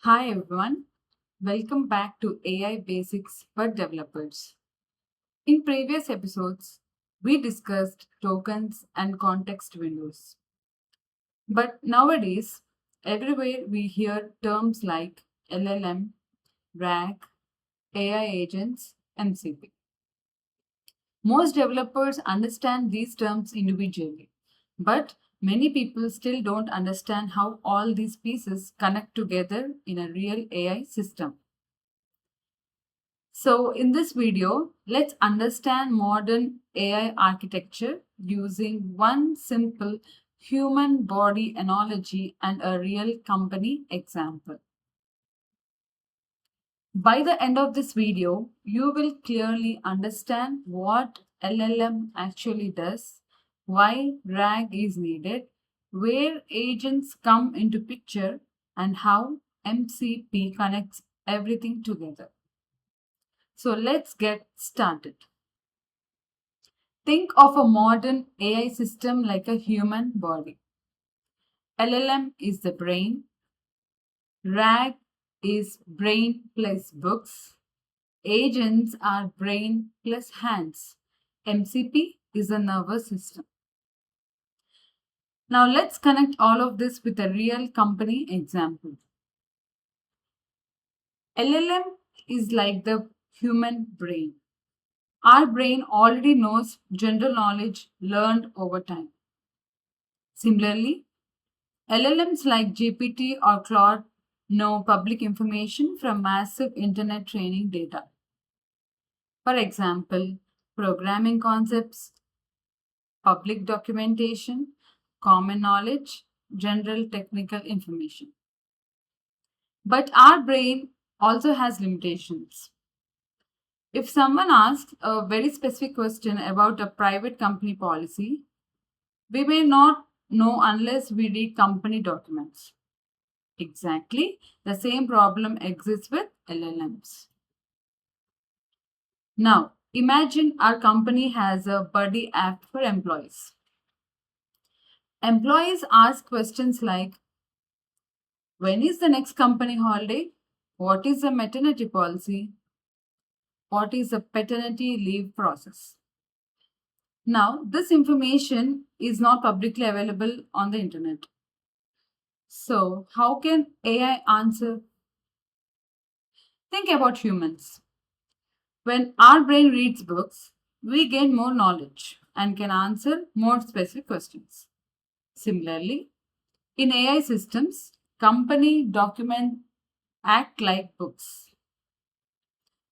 Hi everyone, welcome back to AI Basics for Developers. In previous episodes, we discussed tokens and context windows. But nowadays, everywhere we hear terms like LLM, RAG, AI agents, MCP. Most developers understand these terms individually, but many people still don't understand how all these pieces connect together in a real AI system. So in this video, let's understand modern AI architecture using one simple human body analogy and a real company example. By the end of this video, you will clearly understand what LLM actually does, why RAG is needed, where agents come into picture, and how MCP connects everything together. So let's get started. Think of a modern AI system like a human body. LLM is the brain, RAG is brain plus books, agents are brain plus hands, MCP is the nervous system. Now let's connect all of this with a real company example. LLM is like the human brain. Our brain already knows general knowledge learned over time. Similarly, LLMs like GPT or Claude know public information from massive internet training data. For example, programming concepts, public documentation, common knowledge, general technical information. But our brain also has limitations. If someone asks a very specific question about a private company policy, we may not know unless we read company documents. Exactly, the same problem exists with LLMs. Now, imagine our company has a buddy app for employees. Employees ask questions like, when is the next company holiday? What is the maternity policy? What is the paternity leave process? Now, this information is not publicly available on the internet. So, how can AI answer? Think about humans. When our brain reads books, we gain more knowledge and can answer more specific questions. Similarly, in AI systems, company documents act like books.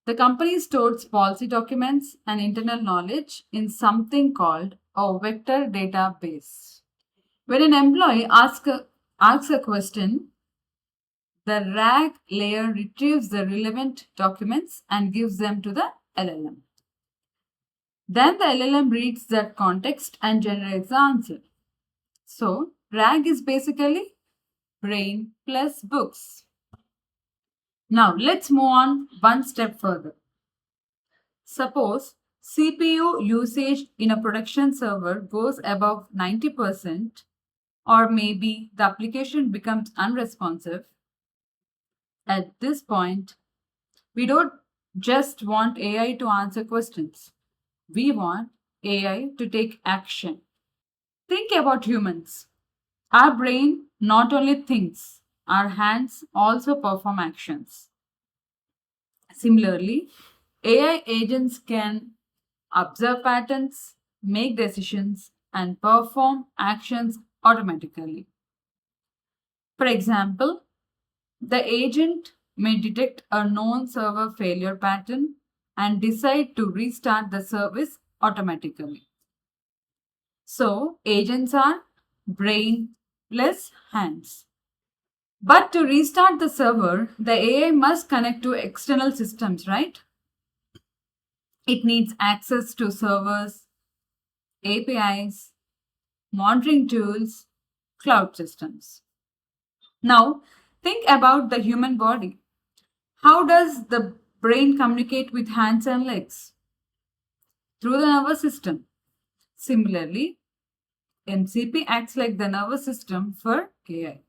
The company stores policy documents and internal knowledge in something called a vector database. When an employee asks a question, the RAG layer retrieves the relevant documents and gives them to the LLM. Then the LLM reads that context and generates the answer. So, RAG is basically brain plus books. Now, let's move on one step further. Suppose CPU usage in a production server goes above 90%, or maybe the application becomes unresponsive. At this point, we don't just want AI to answer questions, we want AI to take action. Think about humans. Our brain not only thinks, our hands also perform actions. Similarly, AI agents can observe patterns, make decisions, and perform actions automatically. For example, the agent may detect a known server failure pattern and decide to restart the service automatically. So, agents are brain plus hands. But to restart the server, the AI must connect to external systems, right? It needs access to servers, APIs, monitoring tools, cloud systems. Now, think about the human body. How does the brain communicate with hands and legs? Through the nervous system. Similarly, MCP acts like the nervous system for AI.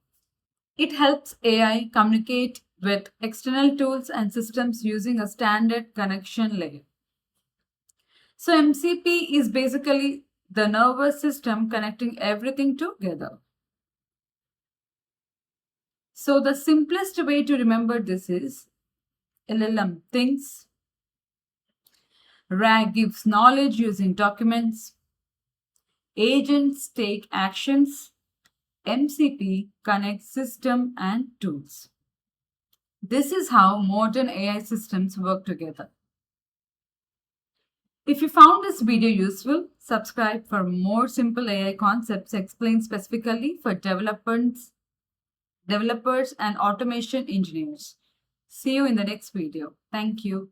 It helps AI communicate with external tools and systems using a standard connection layer. So MCP is basically the nervous system connecting everything together. So the simplest way to remember this is LLM thinks, RAG gives knowledge using documents, agents take actions, MCP connects system and tools. This is how modern AI systems work together. If you found this video useful, subscribe for more simple AI concepts explained specifically for developers and automation engineers. See you in the next video. Thank you.